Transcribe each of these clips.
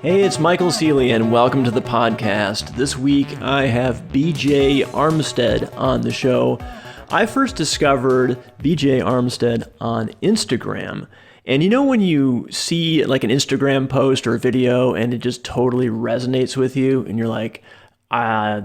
Hey, it's Michael Ceely, and welcome to the podcast. This week, I have BJ Armstead on the show. I first discovered BJ Armstead on Instagram. And you know when you see like an Instagram post or a video and it just totally resonates with you, and you're like,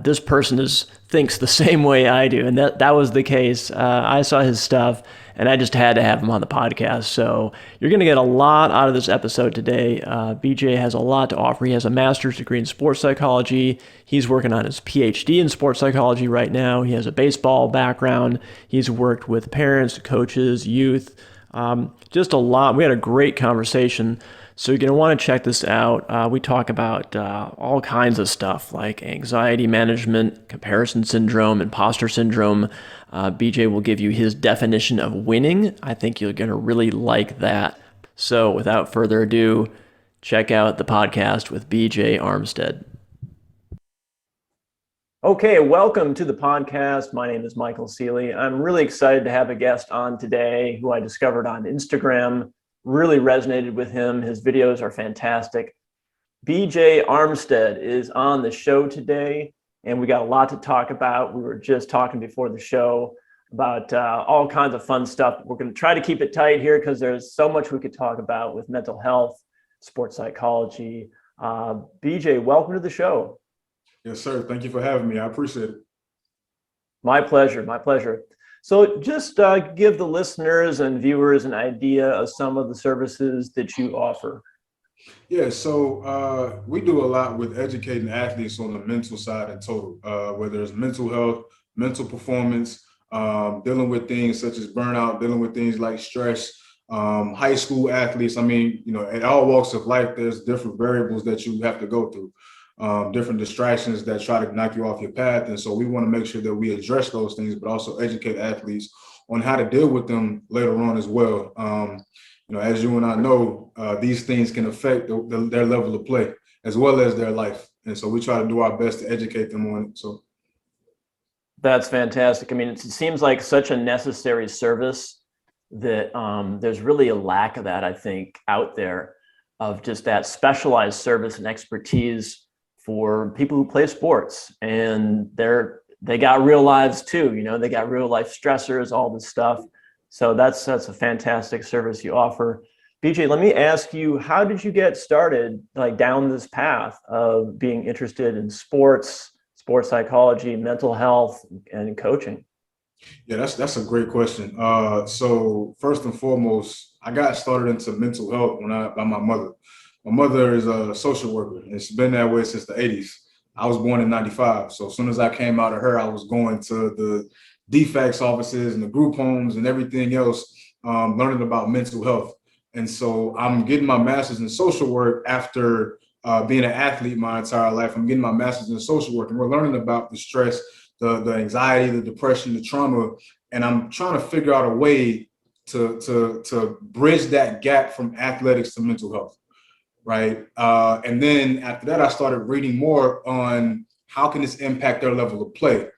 this person thinks the same way I do. And that was the case. I saw his stuff and I just had to have him on the podcast. So you're going to get a lot out of this episode today. BJ has a lot to offer. He has a master's degree in sports psychology. He's working on his PhD in sports psychology right now. He has a baseball background. He's worked with parents, coaches, youth, just a lot. We had a great conversation. So you're going to want to check this out. We talk about all kinds of stuff like anxiety management, comparison syndrome, imposter syndrome. BJ will give you his definition of winning. I think you're going to really like that. So without further ado, check out the podcast with BJ Armstead. Okay, welcome to the podcast. My name is Michael Ceely. I'm really excited to have a guest on today who I discovered on Instagram. Really resonated with him. His videos are fantastic. BJ Armstead is on the show today, and we got a lot to talk about. We were just talking before the show about all kinds of fun stuff. We're going to try to keep it tight here because there's so much we could talk about with mental health, sports psychology. BJ, welcome to the show. Yes, sir. Thank you for having me. I appreciate it. My pleasure. My pleasure. So just give the listeners and viewers an idea of some of the services that you offer. Yeah, so we do a lot with educating athletes on the mental side in total, whether it's mental health, mental performance, dealing with things such as burnout, dealing with things like stress, high school athletes. I mean, in all walks of life, there's different variables that you have to go through. Different distractions that try to knock you off your path. And so we want to make sure that we address those things, but also educate athletes on how to deal with them later on as well. As you and I know, these things can affect their level of play as well as their life. And so we try to do our best to educate them on it. So that's fantastic. I mean, it seems like such a necessary service that there's really a lack of that, I think, out there, of just that specialized service and expertise for people who play sports, and they got real lives too. They got real life stressors, all this stuff. So that's a fantastic service you offer. BJ, let me ask you, how did you get started like down this path of being interested in sports psychology, mental health, and coaching? Yeah, that's a great question. So first and foremost, I got started into mental health by my mother. My mother is a social worker, and she's been that way since the 80s. I was born in 95. So as soon as I came out of her, I was going to the DFACS offices and the group homes and everything else, learning about mental health. And so I'm getting my master's in social work after being an athlete my entire life. I'm getting my master's in social work, and we're learning about the stress, the anxiety, the depression, the trauma. And I'm trying to figure out a way to bridge that gap from athletics to mental health. Right. And then after that, I started reading more on how can this impact their level of play.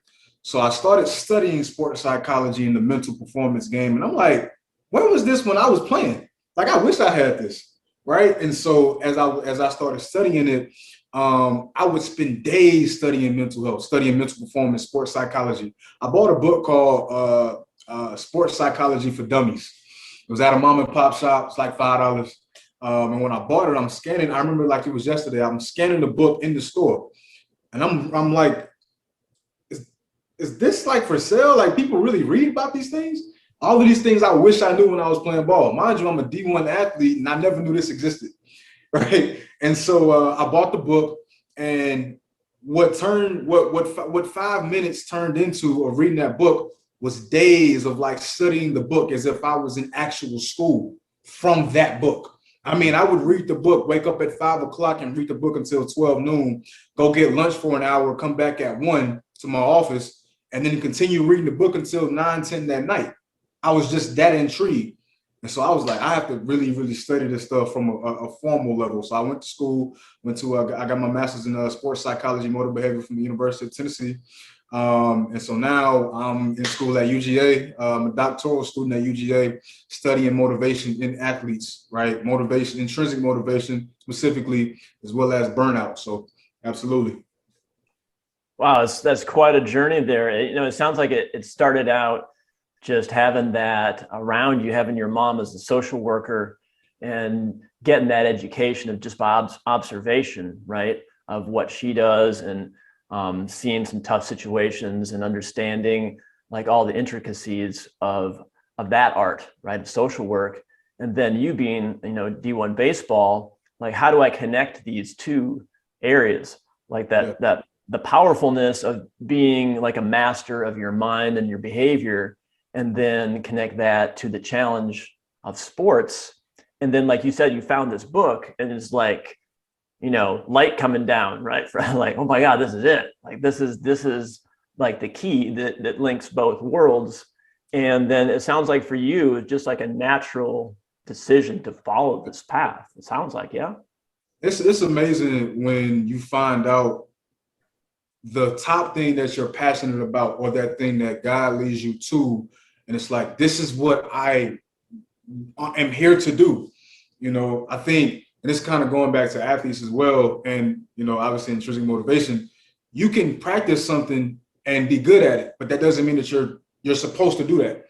So I started studying sports psychology in the mental performance game. And I'm like, when was this when I was playing? Like, I wish I had this. Right. And so as I started studying it, I would spend days studying mental health, studying mental performance, sports psychology. I bought a book called Sports Psychology for Dummies. It was at a mom and pop shop. It's like $5. And when I bought it, I'm scanning. I remember like it was yesterday. I'm scanning the book in the store, and I'm like, is this like for sale? Like, people really read about these things? All of these things I wish I knew when I was playing ball. Mind you, I'm a D1 athlete, and I never knew this existed, right? And so I bought the book, and what 5 minutes turned into of reading that book was days of like studying the book as if I was in actual school from that book. I mean, I would read the book, wake up at 5 o'clock and read the book until 12 noon, go get lunch for an hour, come back at 1 to my office, and then continue reading the book until 9, 10 that night. I was just that intrigued. And so I was like, I have to really, really study this stuff from a formal level. So I went to school, I got my master's in sports psychology, motor behavior from the University of Tennessee. And so now I'm in school at UGA. I'm a doctoral student at UGA, studying motivation in athletes, right? Motivation, intrinsic motivation specifically, as well as burnout. So absolutely. Wow, that's quite a journey there. It sounds like it started out just having that around you, having your mom as a social worker and getting that education of just by observation, right, of what she does, and seeing some tough situations and understanding like all the intricacies of that art, right, of social work. And then you being, D1 baseball, like how do I connect these two areas, like that the powerfulness of being like a master of your mind and your behavior, and then connect that to the challenge of sports. And then, like you said, you found this book and it's like, light coming down, right? For like, oh my God, this is it. Like, this is like the key that links both worlds. And then it sounds like for you, it's just like a natural decision to follow this path. It sounds like, yeah. It's amazing when you find out the top thing that you're passionate about, or that thing that God leads you to. And it's like, this is what I am here to do. I think, and it's kind of going back to athletes as well. And, obviously intrinsic motivation, you can practice something and be good at it, but that doesn't mean that you're supposed to do that.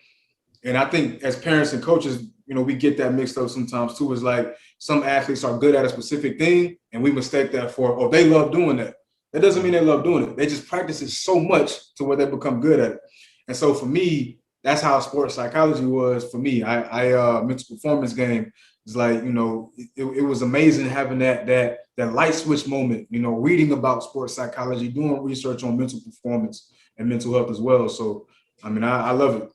And I think as parents and coaches, we get that mixed up sometimes too. It's like some athletes are good at a specific thing and we mistake that for, oh, they love doing that. That doesn't mean they love doing it. They just practice it so much to where they become good at it. And so for me, that's how sports psychology was for me. I mental performance game is like, it was amazing having that light switch moment, reading about sports psychology, doing research on mental performance and mental health as well. So, I love it.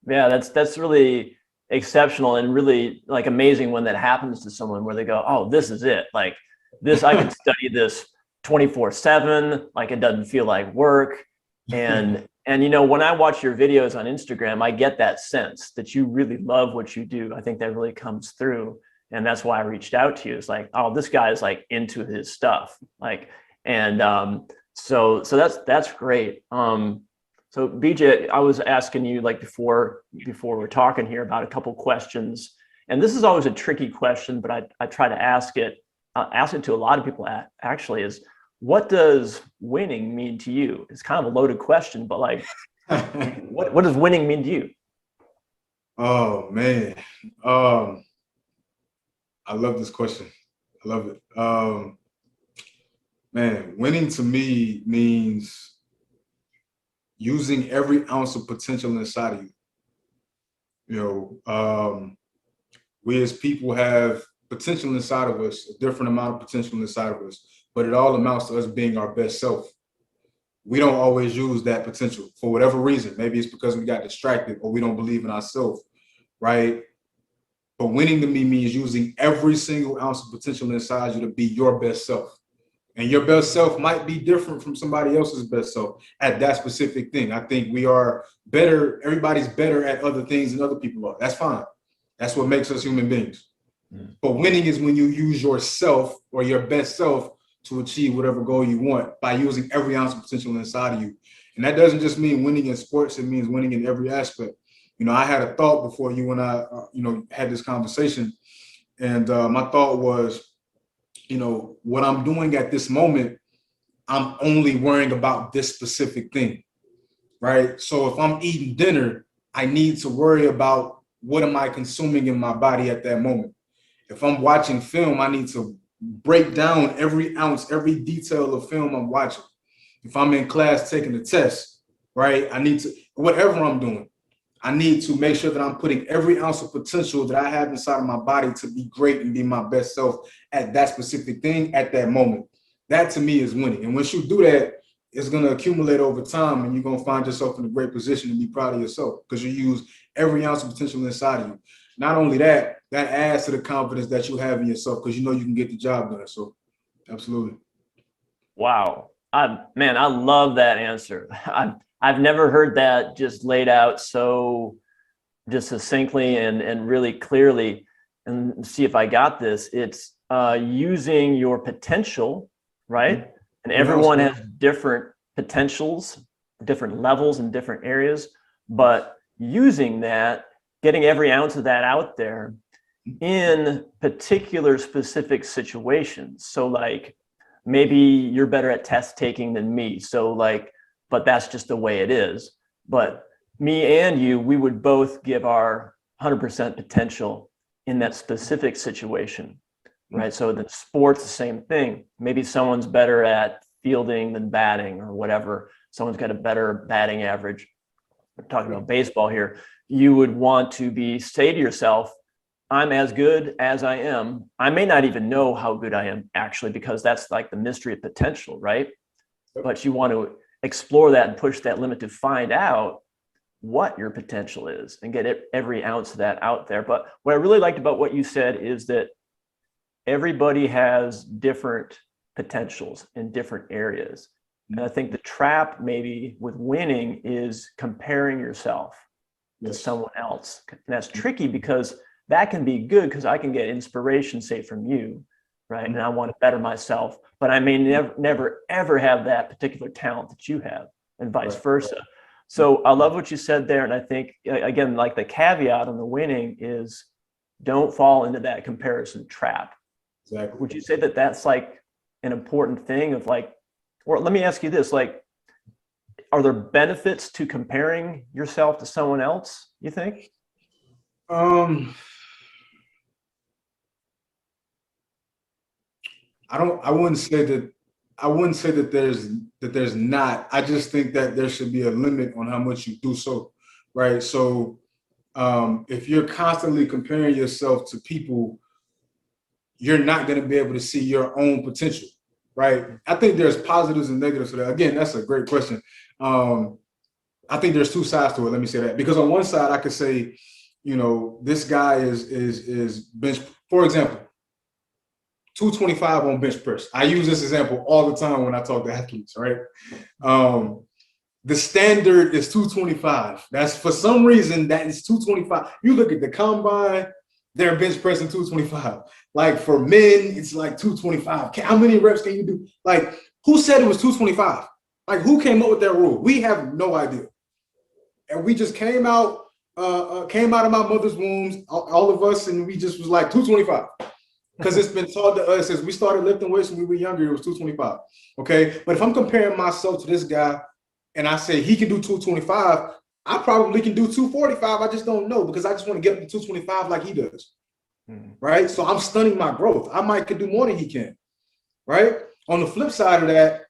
Yeah, that's really exceptional and really like amazing when that happens to someone where they go, oh, this is it. Like this, I can study this 24/7. Like it doesn't feel like work. And when I watch your videos on Instagram, I get that sense that you really love what you do. I think that really comes through. And that's why I reached out to you. It's like, oh, this guy is like into his stuff. Like, and so that's great. So BJ, I was asking you like before we're talking here about a couple questions, and this is always a tricky question, but I try to ask it to a lot of people. Actually, is what does winning mean to you? It's kind of a loaded question, but like, what does winning mean to you? Oh man, I love this question. I love it. Man, winning to me means using every ounce of potential inside of you. We as people have potential inside of us, a different amount of potential inside of us, but it all amounts to us being our best self. We don't always use that potential for whatever reason. Maybe it's because we got distracted or we don't believe in ourselves, right? But winning to me means using every single ounce of potential inside you to be your best self. And your best self might be different from somebody else's best self at that specific thing. I think we are better. Everybody's better at other things than other people are. That's fine. That's what makes us human beings. But winning is when you use yourself or your best self to achieve whatever goal you want by using every ounce of potential inside of you. And that doesn't just mean winning in sports. It means winning in every aspect. I had a thought before you and I, had this conversation. And my thought was, what I'm doing at this moment, I'm only worrying about this specific thing, right? So if I'm eating dinner, I need to worry about what am I consuming in my body at that moment. If I'm watching film, I need to break down every ounce, every detail of film I'm watching. If I'm in class taking a test, right, I need to, whatever I'm doing, I need to make sure that I'm putting every ounce of potential that I have inside of my body to be great and be my best self at that specific thing at that moment. That to me is winning. And once you do that, it's going to accumulate over time and you're going to find yourself in a great position to be proud of yourself because you use every ounce of potential inside of you. Not only that, that adds to the confidence that you have in yourself because you know you can get the job done. So absolutely. Wow. I love that answer. I've never heard that just laid out so just succinctly and really clearly. And see if I got this. It's using your potential, right? And everyone has different potentials, different levels in different areas, but using that, getting every ounce of that out there in particular specific situations. So like maybe you're better at test taking than me. So like, but that's just the way it is. But me and you, we would both give our 100% potential in that specific situation, right? So the sport's the same thing. Maybe someone's better at fielding than batting or whatever. Someone's got a better batting average. We're talking about baseball here. You would want to say to yourself, I'm as good as I am. I may not even know how good I am actually, because that's like the mystery of potential, right? But you want to explore that and push that limit to find out what your potential is and get every ounce of that out there. But what I really liked about what you said is that everybody has different potentials in different areas. And I think the trap maybe with winning is comparing yourself to someone else. And that's tricky because that can be good because I can get inspiration, say, from you, right? And I want to better myself, but I may never, ever have that particular talent that you have, and vice versa. So I love what you said there. And I think, again, like the caveat on the winning is don't fall into that comparison trap. Exactly. Would you say that that's like an important thing of like, or let me ask you this, like, are there benefits to comparing yourself to someone else, you think? I wouldn't say that there's not. I just think that there should be a limit on how much you do so, right? So if you're constantly comparing yourself to people, you're not going to be able to see your own potential, right? I think there's positives and negatives to that. Again, that's a great question. I think there's two sides to it. Let me say that, because on one side I could say, this guy is bench, for example, 225 on bench press. I use this example all the time when I talk to athletes, right? The standard is 225. That's, for some reason, that is 225. You look at the combine, they're bench pressing 225. Like for men, it's like 225. How many reps can you do? Like, who said it was 225? Like, who came up with that rule? We have no idea. And we just came out of my mother's wombs, all of us, and we just was like 225. Because it's been taught to us as we started lifting weights when we were younger, it was 225. Okay. But if I'm comparing myself to this guy and I say he can do 225, I probably can do 245. I just don't know, because I just want to get up to 225 like he does. Right. So I'm stunning my growth. I might could do more than he can. Right. On the flip side of that,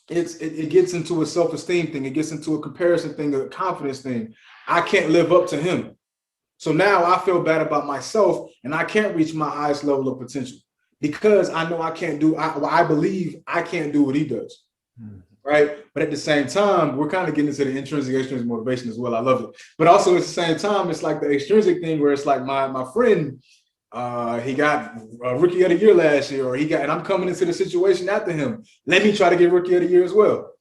it gets into a self-esteem thing. It gets into a comparison thing, a confidence thing. I can't live up to him. So now I feel bad about myself and I can't reach my highest level of potential because I know I can't do, I believe I can't do what he does. Right. But at the same time, we're kind of getting into the intrinsic, extrinsic motivation as well. I love it. But also at the same time, it's like the extrinsic thing where it's like my friend, he got rookie of the year last year, or and I'm coming into the situation after him. Let me try to get rookie of the year as well.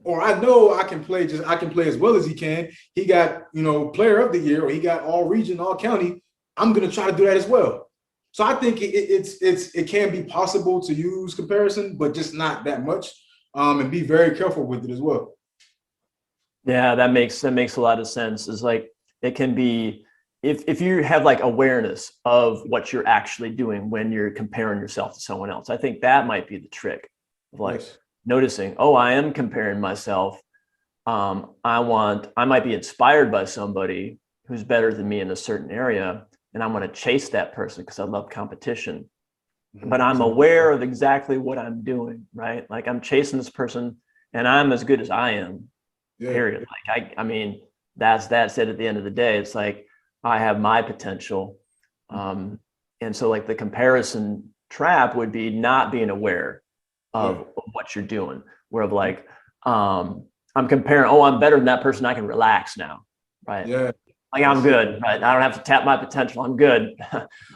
Or I know I can play as well as he can. He got, player of the year, or he got all region, all county. I'm going to try to do that as well. So I think it can be possible to use comparison, but just not that much, and be very careful with it as well. Yeah, that makes a lot of sense. It's like, it can be, if you have like awareness of what you're actually doing when you're comparing yourself to someone else, I think that might be the trick of like, yes, noticing, oh, I am comparing myself. I might be inspired by somebody who's better than me in a certain area, and I'm going to chase that person because I love competition. But I'm aware of exactly what I'm doing, right? Like, I'm chasing this person and I'm as good as I am, period. Like, I mean, that's it at the end of the day. It's like, I have my potential. And so like the comparison trap would be not being aware of what you're doing, where of like, I'm comparing, oh, I'm better than that person, I can relax now, right? Yeah. Like, I'm good, right? I don't have to tap my potential, I'm good.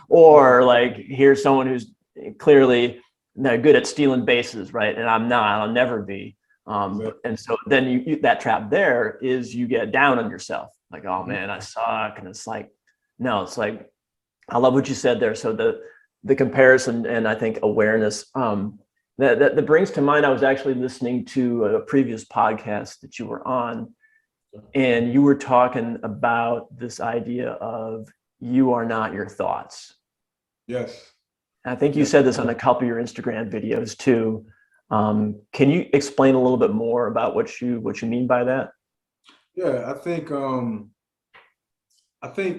Or like, here's someone who's clearly good at stealing bases, right? And I'm not, I'll never be. And so then you that trap there is you get down on yourself. Like, oh man, I suck. And it's like, no, it's like, I love what you said there. So the comparison and I think awareness, that brings to mind, I was actually listening to a previous podcast that you were on, and you were talking about this idea of you are not your thoughts. Yes. I think you Yes. said this on a couple of your Instagram videos too. Can you explain a little bit more about what you mean by that? Yeah, I think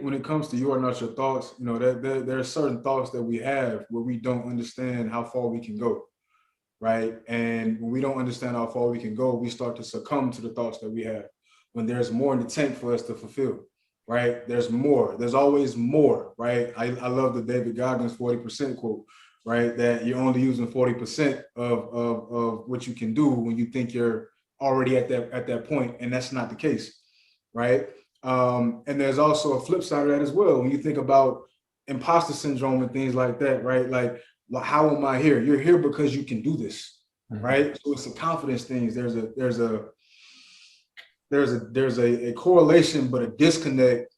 when it comes to you are not your thoughts, there are certain thoughts that we have where we don't understand how far we can go, right? And when we don't understand how far we can go, we start to succumb to the thoughts that we have. When there's more in the tank for us to fulfill, right? There's more. There's always more, right? I love the David Goggins 40% quote, right? That you're only using 40% of what you can do when you think you're already at that point, and that's not the case, right? And there's also a flip side of that as well. When you think about imposter syndrome and things like that, right? Like, well, how am I here? You're here because you can do this, right? So it's a confidence thing. There's a correlation, but a disconnect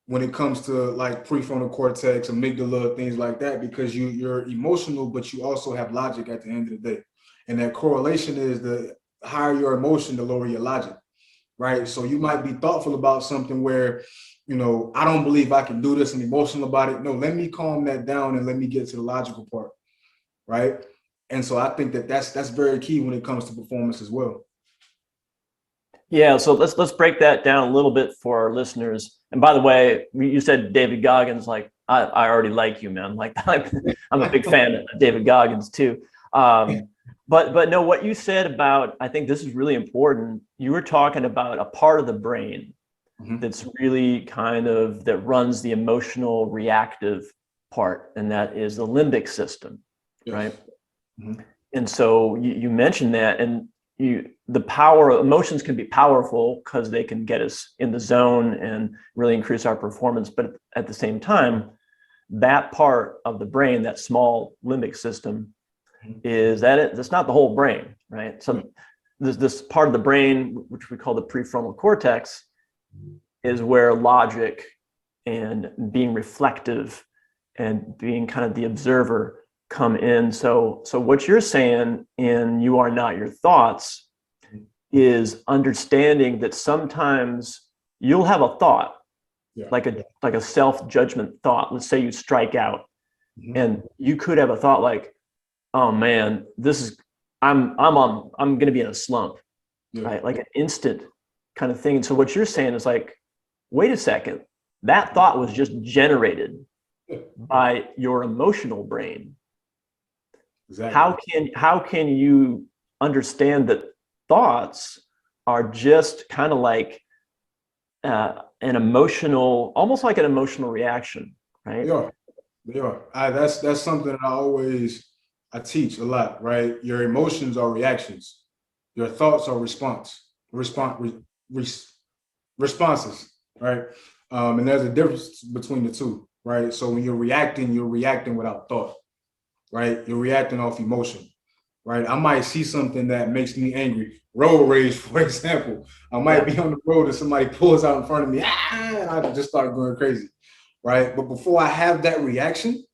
when it comes to like prefrontal cortex, amygdala, things like that, because you're emotional, but you also have logic at the end of the day. And that correlation is the higher your emotion, the lower your logic, right? So you might be thoughtful about something where, I don't believe I can do this. I'm emotional about it. No, let me calm that down and let me get to the logical part, right? And so I think that's very key when it comes to performance as well. Yeah, so let's break that down a little bit for our listeners. And by the way, you said David Goggins, like I already like you, man. Like I'm a big fan of David Goggins too. But no, what you said about, I think this is really important. You were talking about a part of the brain that's really that runs the emotional reactive part, and that is the limbic system, yes. Right? And so you mentioned that, and emotions can be powerful because they can get us in the zone and really increase our performance. But at the same time, that part of the brain, that small limbic system, that's not the whole brain, right? So this part of the brain, which we call the prefrontal cortex, is where logic and being reflective and being kind of the observer come in. So what you're saying in You Are Not Your Thoughts is understanding that sometimes you'll have a thought, like a self-judgment thought. Let's say you strike out, and you could have a thought like, oh man, I'm going to be in a slump, right? Like an instant kind of thing. And so what you're saying is like, wait a second, that thought was just generated by your emotional brain. Exactly. How can you understand that thoughts are just kind of like an emotional, almost like an emotional reaction, right? They are. That's something that I teach a lot, right? Your emotions are reactions. Your thoughts are responses, right? And there's a difference between the two, right? So when you're reacting without thought, right? You're reacting off emotion, right? I might see something that makes me angry. Road rage, for example. I might be on the road and somebody pulls out in front of me, and I just start going crazy, right? But before I have that reaction,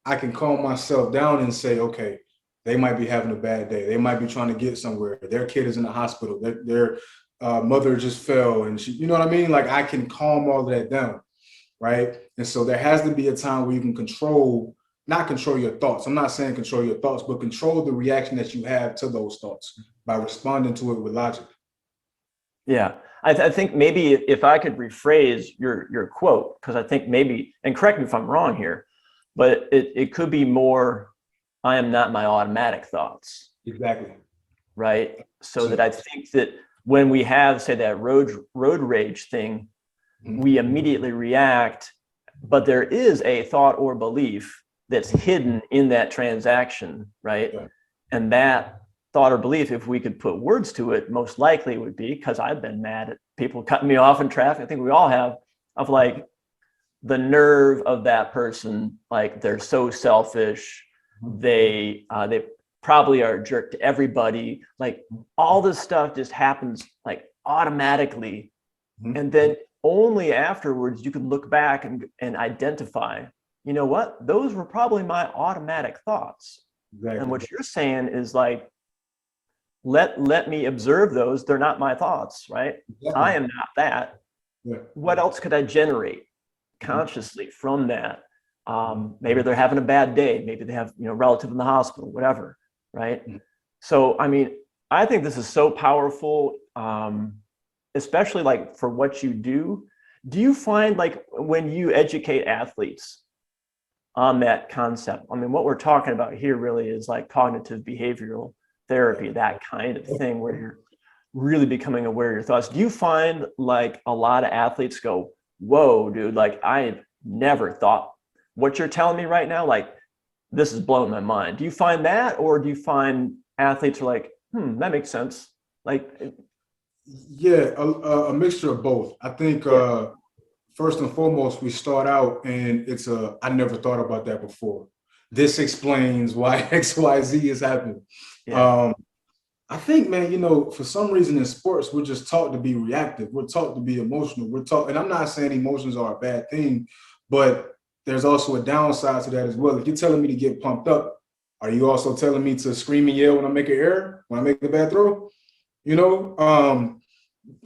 I can calm myself down and say, okay, they might be having a bad day. They might be trying to get somewhere. Their kid is in the hospital. Their mother just fell, and you know what I mean? Like, I can calm all of that down, right? And so there has to be a time where you can not control your thoughts. I'm not saying control your thoughts, but control the reaction that you have to those thoughts by responding to it with logic. Yeah. I think maybe if I could rephrase your quote, because I think maybe, and correct me if I'm wrong here, but it could be more, I am not my automatic thoughts. Exactly. Right. So that I think that when we have, say, that road rage thing, we immediately react, but there is a thought or belief that's hidden in that transaction, right? Yeah. And that thought or belief, if we could put words to it, most likely would be, because I've been mad at people cutting me off in traffic, I think we all have, of like the nerve of that person, like they're so selfish, they probably are a jerk to everybody, like all this stuff just happens like automatically. And then only afterwards you can look back and identify, you know what, those were probably my automatic thoughts. And Exactly. what you're saying is like, let me observe those. They're not my thoughts, right? I Exactly. am not that. Yeah. What else could I generate Mhm. consciously from that? Maybe they're having a bad day. Maybe they have, relative in the hospital, whatever, right? Mhm. So, I mean, I think this is so powerful, especially like for what you do. Do you find like when you educate athletes on that concept? I mean, what we're talking about here really is like cognitive behavioral therapy, that kind of thing where you're really becoming aware of your thoughts. Do you find like a lot of athletes go, whoa, dude, like I never thought what you're telling me right now, like this is blowing my mind. Do you find that, or do you find athletes are like, that makes sense? Like, Yeah, a mixture of both. I think yeah, first and foremost, we start out and it's I never thought about that before. This explains why X, Y, Z is happening. yeah, Um, I think, man, for some reason in sports, we're just taught to be reactive. We're taught to be emotional. We're taught, and I'm not saying emotions are a bad thing, but there's also a downside to that as well. If you're telling me to get pumped up, are you also telling me to scream and yell when I make an error, when I make a bad throw? You know,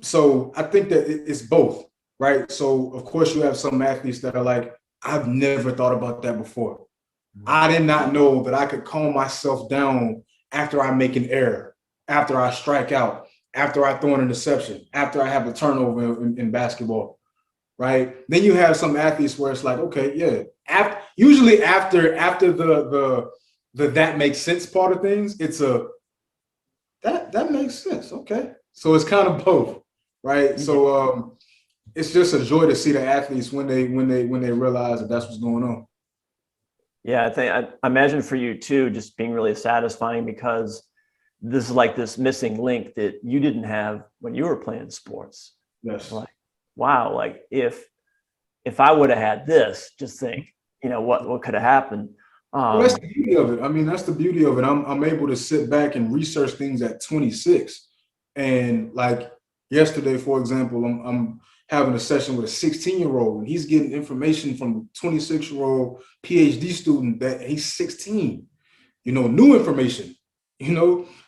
so I think that it's both, right? So of course you have some athletes that are like, I've never thought about that before. I did not know that I could calm myself down after I make an error, after I strike out, after I throw an interception, after I have a turnover in basketball, right? Then you have some athletes where it's like, okay, yeah. Usually after the that makes sense part of things, it's a that makes sense. Okay. So it's kind of both, right? yeah, So it's just a joy to see the athletes when they realize that that's what's going on. yeah. I imagine for you too, just being really satisfying because this is like this missing link that you didn't have when you were playing sports. Yes. Like, wow, like if I would have had this, just think, what could have happened. Well, that's Um, the beauty of it. I mean, that's the beauty of it. I'm able to sit back and research things at 26. And like yesterday, for example, I'm having a session with a 16-year-old, and he's getting information from a 26-year-old PhD student that he's 16. New information,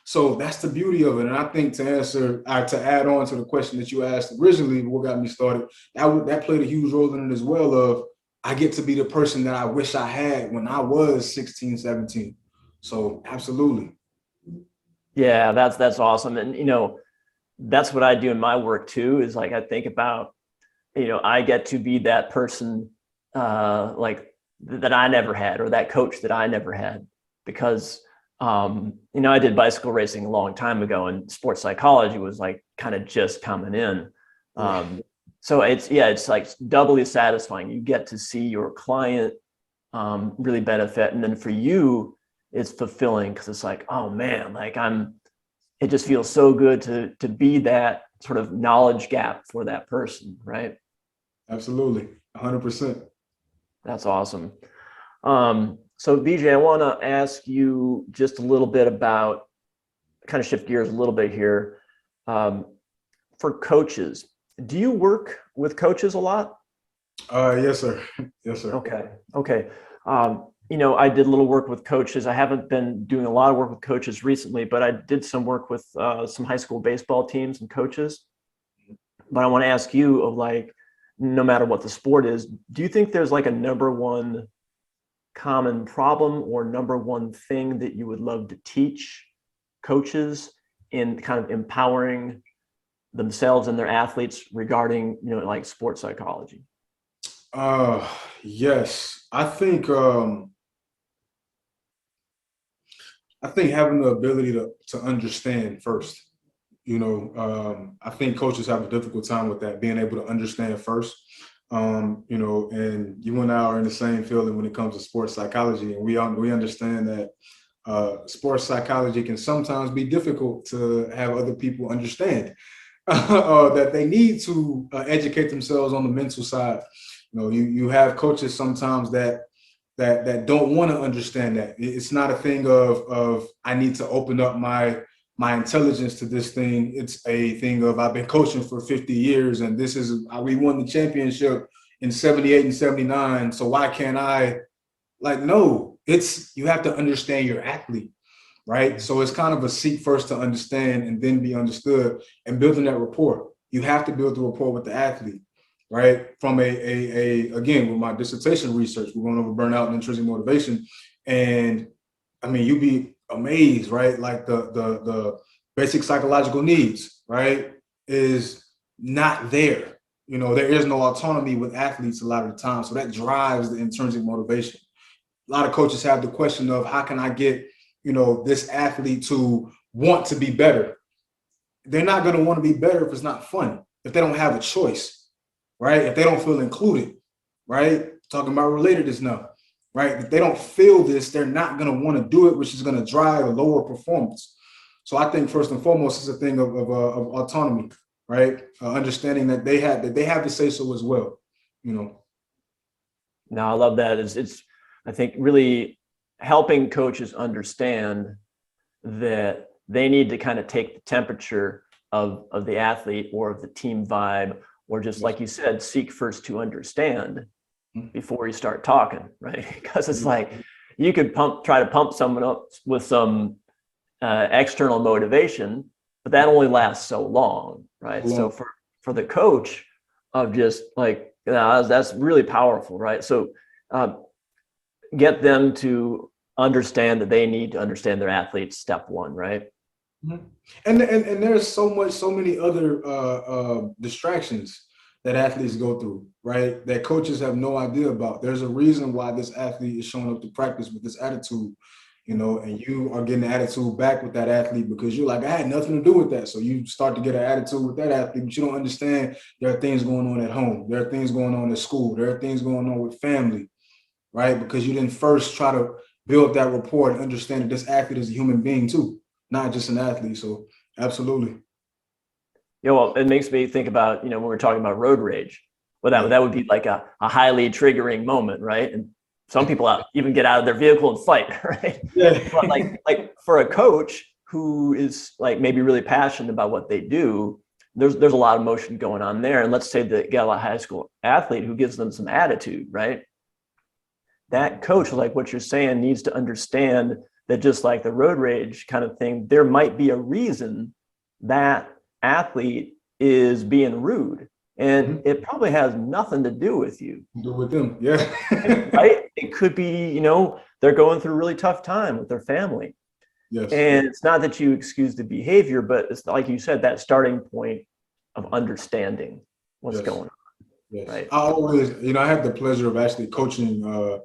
So that's the beauty of it. And I think to add on to the question that you asked originally, what got me started, that played a huge role in it as well. Of I get to be the person that I wish I had when I was 16, 17. So absolutely. yeah, that's awesome. And that's what I do in my work too, is like I think about, I get to be that person like that I never had, or that coach that I never had, because I did bicycle racing a long time ago, and sports psychology was like kind of just coming in. Yeah, So it's like doubly satisfying. You get to see your client really benefit, and then for you, it's fulfilling because it's like, oh man, like it just feels so good to be that sort of knowledge gap for that person, right? absolutely. 100%. That's awesome. So BJ, I want to ask you just a little bit about, kind of shift gears a little bit here. Um, for coaches, do you work with coaches a lot? Yes, sir. Yes, sir. Okay. Okay. I did a little work with coaches. I haven't been doing a lot of work with coaches recently, but I did some work with some high school baseball teams and coaches. But I want to ask you of like, no matter what the sport is, do you think there's like a number one common problem or number one thing that you would love to teach coaches in kind of empowering themselves and their athletes regarding, like sports psychology? Uh, yes. I think having the ability to understand first. I think coaches have a difficult time with that, being able to understand first. And you and I are in the same field when it comes to sports psychology, and we understand that sports psychology can sometimes be difficult to have other people understand. That they need to educate themselves on the mental side. You have coaches sometimes that don't want to understand that. It's not a thing of I need to open up my intelligence to this thing. It's a thing of I've been coaching for 50 years, and we won the championship in 78 and 79. So why can't I? Like, no, you have to understand your athlete, right? So it's kind of a seek first to understand and then be understood, and building that rapport. You have to build the rapport with the athlete, right? From again, with my dissertation research, we're going over burnout and intrinsic motivation. And I mean, you'd be amazed, right? Like the basic psychological needs, right, is not there. There is no autonomy with athletes a lot of the time. So that drives the intrinsic motivation. A lot of coaches have the question of, how can I get, this athlete to want to be better? They're not going to want to be better if it's not fun, if they don't have a choice, right? If they don't feel included, right? Talking about relatedness now, right? If they don't feel this, they're not going to want to do it, which is going to drive a lower performance. So I think first and foremost, it's a thing of autonomy, right? Understanding that they have to say so as well, No, I love that. It's I think really helping coaches understand that they need to kind of take the temperature of the athlete or of the team vibe, or just like you said, seek first to understand before you start talking, right? Because it's like you could try to pump someone up with some external motivation, but that only lasts so long, right? So for the coach of just like, that's really powerful, right? So get them to understand that they need to understand their athletes, step one, right? And there's so many other distractions that athletes go through, right? That coaches have no idea about. There's a reason why this athlete is showing up to practice with this attitude, and you are getting the attitude back with that athlete because you're like, I had nothing to do with that. So you start to get an attitude with that athlete, but you don't understand there are things going on at home. There are things going on at school. There are things going on with family, right? Because you didn't first try to build that rapport and understand that this athlete is a human being too, not just an athlete. So absolutely. Well, it makes me think about, when we're talking about road rage, well, that would be like a highly triggering moment, right? And some people even get out of their vehicle and fight, right? Yeah. But like for a coach who is like maybe really passionate about what they do, there's a lot of emotion going on there. And let's say they get a high school athlete who gives them some attitude, right? That coach, like what you're saying, needs to understand that just like the road rage kind of thing, there might be a reason that athlete is being rude, and it probably has nothing to do with you. Do with them, yeah. Right? It could be, they're going through a really tough time with their family. Yes. And it's not that you excuse the behavior, but it's like you said, that starting point of understanding what's going on. Yes. Right. I always, I had the pleasure of actually coaching.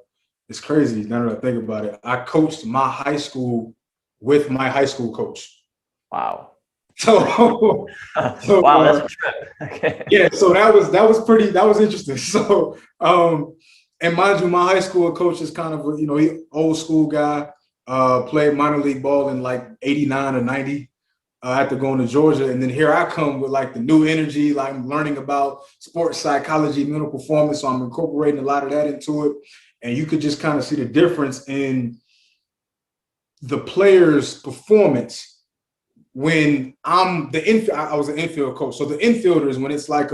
It's crazy now that I think about it. I coached my high school with my high school coach. Wow. So wow, that's a trip. Okay. Yeah, so that was interesting. So and mind you, my high school coach is kind of he old school guy, played minor league ball in like 89 or 90 after going to Georgia. And then here I come with like the new energy, like I'm learning about sports psychology, mental performance. So I'm incorporating a lot of that into it. And you could just kind of see the difference in the player's performance when I'm I was an infield coach. So the infielders, when it's like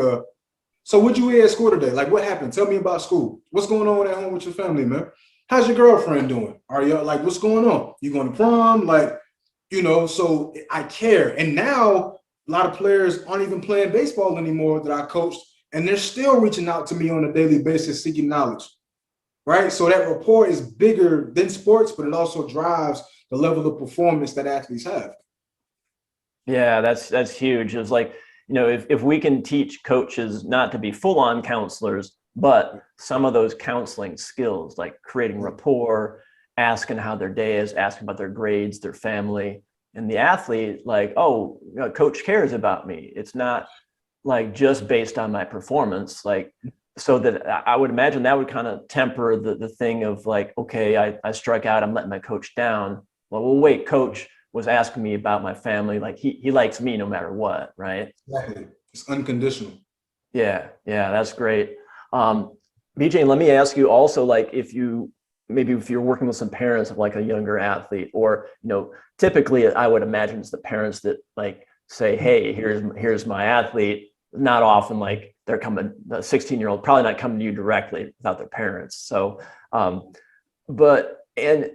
so what'd you eat at school today? Like, what happened? Tell me about school. What's going on at home with your family, man? How's your girlfriend doing? Are you like, what's going on? You going to prom? Like, so I care. And now a lot of players aren't even playing baseball anymore that I coached, and they're still reaching out to me on a daily basis, seeking knowledge, right? So that rapport is bigger than sports, but it also drives the level of performance that athletes have. Yeah, that's huge. It's like, if we can teach coaches not to be full-on counselors, but some of those counseling skills, like creating rapport, asking how their day is, asking about their grades, their family, and the athlete, like, oh, coach cares about me. It's not like just based on my performance, like, so that I would imagine that would kind of temper the thing of like, okay, I struck out, I'm letting my coach down. Well, wait, coach was asking me about my family. Like he likes me no matter what, right? Exactly. It's unconditional. Yeah, that's great. BJ, let me ask you also, like, if you're working with some parents of like a younger athlete, or typically I would imagine it's the parents that like say, hey, here's my athlete. Not often like they're coming, the 16-year-old probably not coming to you directly without their parents. So but and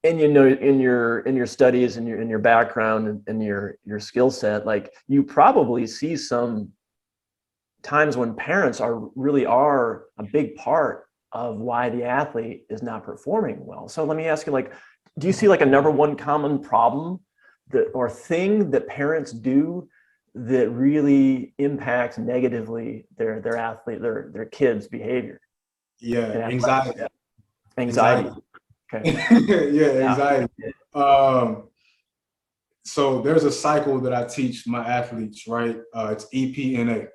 in your studies and in your background and your skill set, like you probably see some times when parents are a big part of why the athlete is not performing well. So let me ask you, like, do you see like a number one common problem or thing that parents do that really impacts negatively their athlete, their kids' behavior? Yeah, anxiety. Anxiety. Okay. Yeah, Yeah. anxiety. So there's a cycle that I teach my athletes, right? It's EPNA,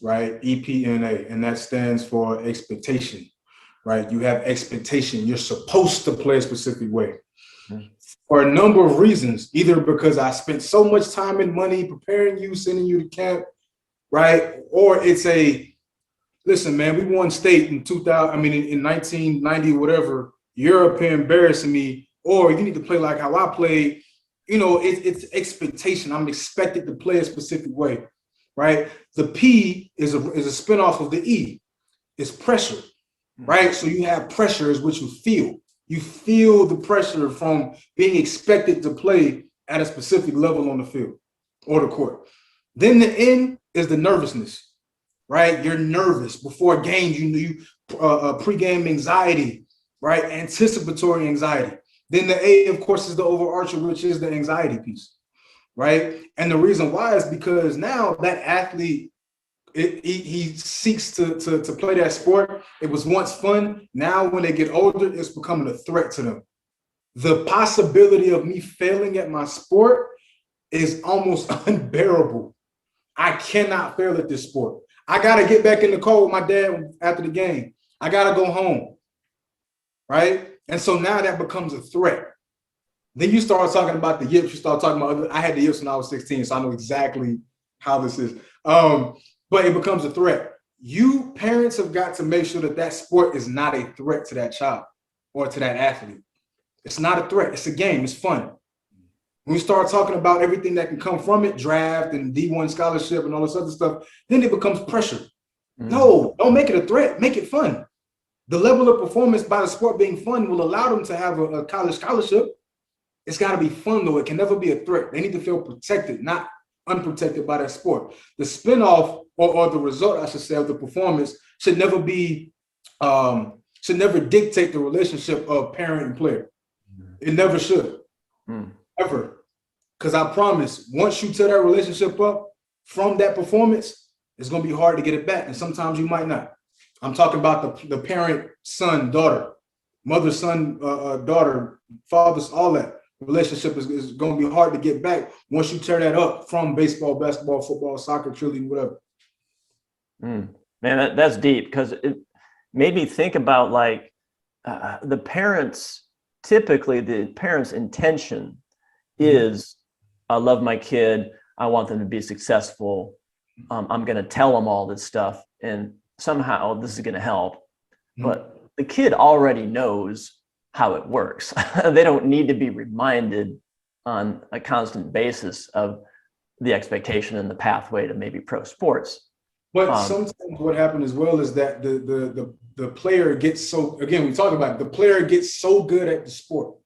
right? EPNA, and that stands for expectation, right? You have expectation. You're supposed to play a specific way for a number of reasons, either because I spent so much time and money preparing you, sending you to camp, right? Or it's listen, man, we won state in 2000, in 1990, whatever. You're up here embarrassing me, or you need to play like how I played. It's expectation. I'm expected to play a specific way, right? The P is a spinoff of the E. It's pressure, right? So you have pressure is what you feel. You feel the pressure from being expected to play at a specific level on the field or the court. Then the N is the nervousness, right? You're nervous before games. You pre-game anxiety, right? Anticipatory anxiety. Then the A, of course, is the overarcher, which is the anxiety piece, right? And the reason why is because now that athlete, he seeks to play that sport. It was once fun. Now when they get older, it's becoming a threat to them. The possibility of me failing at my sport is almost unbearable. I cannot fail at this sport. I got to get back in the car with my dad after the game. I got to go home, right? And so now that becomes a threat. Then you start talking about the yips. You start talking about I had the yips when I was 16, so I know exactly how this is. But it becomes a threat. You parents have got to make sure that sport is not a threat to that child or to that athlete. It's not a threat. It's a game. It's fun. When we start talking about everything that can come from it, draft and D1 scholarship and all this other stuff, then it becomes pressure. No, don't make it a threat. Make it fun. The level of performance by the sport being fun will allow them to have a college scholarship. It's got to be fun, though. It can never be a threat. They need to feel protected, not unprotected by that sport. The spinoff or the result, I should say, of the performance should never dictate the relationship of parent and player. It never should, ever. Because I promise, once you tear that relationship up from that performance, it's going to be hard to get it back. And sometimes you might not. I'm talking about the parent, son, daughter, mother, son, daughter, father, all that. Relationship is going to be hard to get back once you tear that up from baseball, basketball, football, soccer, cheerleading, whatever. Man, that's deep, because it made me think about like the parents. Typically, the parents' intention is, I love my kid. I want them to be successful. I'm going to tell them all this stuff, and somehow this is going to help. But the kid already knows how it works. They don't need to be reminded on a constant basis of the expectation and the pathway to maybe pro sports. But sometimes what happens as well is that the player gets so, again, we talk about it, the player gets so good at the sport,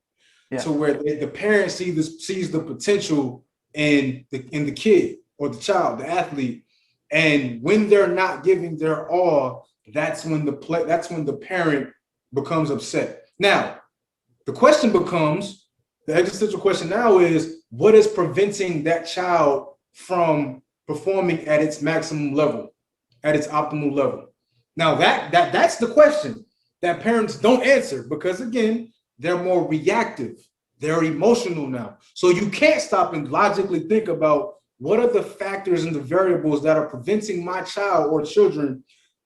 so where the parent sees the potential in the kid or the child, the athlete, and when they're not giving their all, that's when the parent becomes upset. Now, the question becomes, the existential question now is, what is preventing that child from performing at its maximum level, at its optimal level? Now that's the question that parents don't answer, because again, they're more reactive. They're emotional now. So you can't stop and logically think about what are the factors and the variables that are preventing my child or children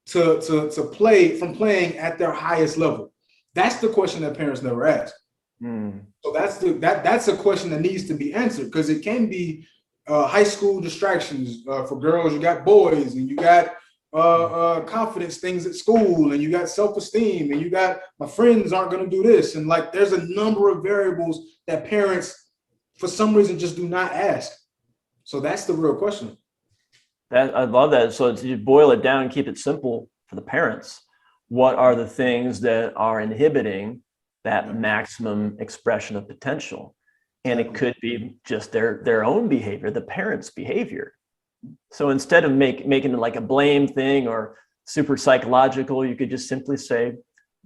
to play from playing at their highest level. That's the question that parents never ask. So that's a question that needs to be answered, because it can be high school distractions for girls. You got boys, and you got confidence things at school, and you got self-esteem, and you got my friends aren't going to do this, and like there's a number of variables that parents for some reason just do not ask. So that's the real question. I love that. So to boil it down and keep it simple for the parents, what are the things that are inhibiting that maximum expression of potential. And it could be just their own behavior, the parent's behavior. So instead of making it like a blame thing or super psychological, you could just simply say,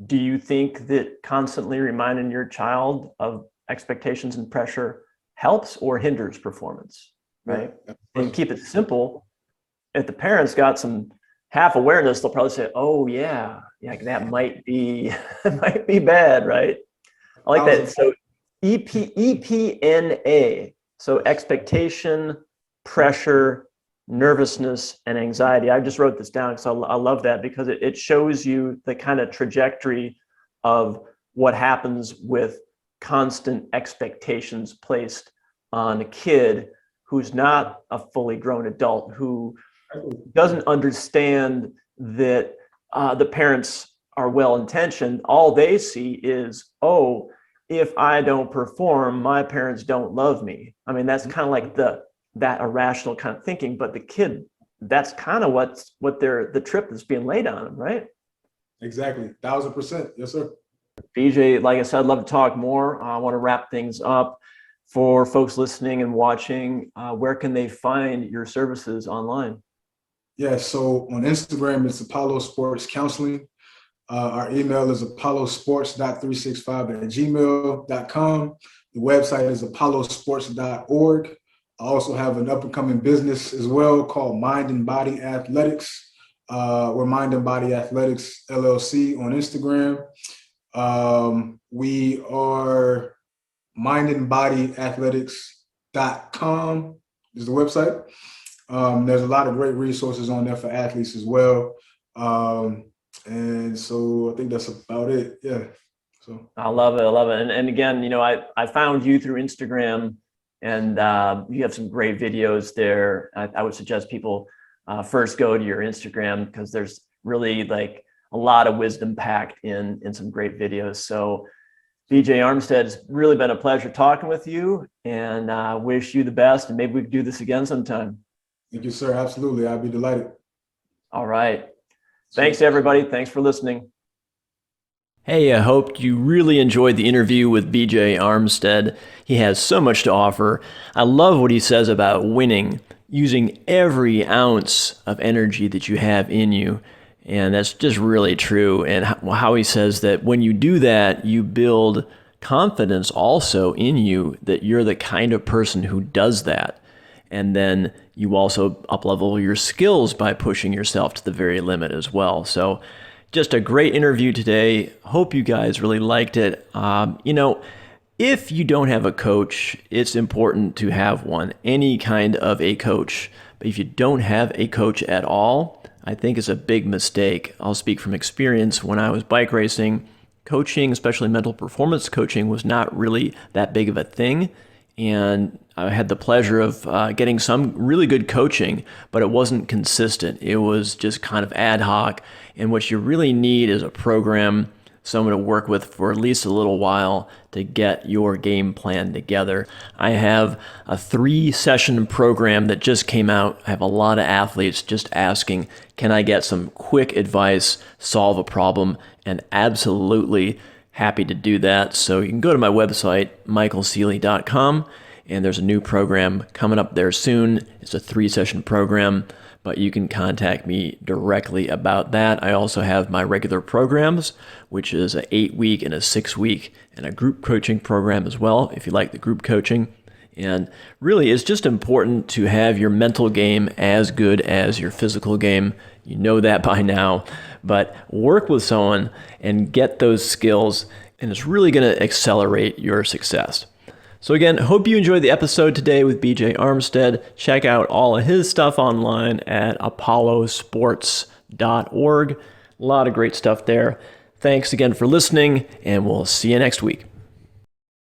do you think that constantly reminding your child of expectations and pressure helps or hinders performance, right? And keep it simple. If the parent's got some half awareness, they'll probably say, oh yeah, that might be bad, right? I like that. So EPNA, so expectation, pressure, nervousness, and anxiety. I just wrote this down because I love that, because it shows you the kind of trajectory of what happens with constant expectations placed on a kid who's not a fully grown adult, who doesn't understand that the parents are well-intentioned. All they see is, oh, if I don't perform, my parents don't love me. I mean, that's kind of like that irrational kind of thinking, but the kid, that's kind of what the trip that's being laid on them, right? Exactly. 1000%. Yes, sir. BJ, like I said, I'd love to talk more. I want to wrap things up. For folks listening and watching, where can they find your services online? Yeah, so on Instagram, it's Apollo Sports Counseling. Our email is apollosports.365@gmail.com. The website is apollosports.org. I also have an up-and-coming business as well called Mind and Body Athletics. We're Mind and Body Athletics LLC on Instagram. We are mindandbodyathletic.com is the website. There's a lot of great resources on there for athletes as well. And so I think that's about it. Yeah. So I love it. And again, I found you through Instagram, and you have some great videos there. I would suggest people first go to your Instagram, because there's really like a lot of wisdom packed in some great videos. So BJ Armstead, it's really been a pleasure talking with you, and wish you the best, and maybe we can do this again sometime. Thank you, sir. Absolutely. I'd be delighted. All right. Thanks, everybody. Thanks for listening. Hey, I hope you really enjoyed the interview with BJ Armstead. He has so much to offer. I love what he says about winning, using every ounce of energy that you have in you. And that's just really true. And how he says that when you do that, you build confidence also in you that you're the kind of person who does that. And then you also up-level your skills by pushing yourself to the very limit as well. So just a great interview today. Hope you guys really liked it. If you don't have a coach, it's important to have one, any kind of a coach. But if you don't have a coach at all, I think it's a big mistake. I'll speak from experience. When I was bike racing, coaching, especially mental performance coaching, was not really that big of a thing. And I had the pleasure of getting some really good coaching, but it wasn't consistent. It was just kind of ad hoc. And what you really need is a program, someone to work with for at least a little while to get your game plan together. I have a 3-session program that just came out. I have a lot of athletes just asking, can I get some quick advice, solve a problem? And absolutely happy to do that. So you can go to my website, michaelceely.com, and there's a new program coming up there soon. It's a 3-session program, but you can contact me directly about that. I also have my regular programs, which is an 8-week and a 6-week, and a group coaching program as well, if you like the group coaching. And really, it's just important to have your mental game as good as your physical game. You know that by now, but work with someone and get those skills, and it's really going to accelerate your success. So again, hope you enjoyed the episode today with BJ Armstead. Check out all of his stuff online at apollosports.org. A lot of great stuff there. Thanks again for listening, and we'll see you next week.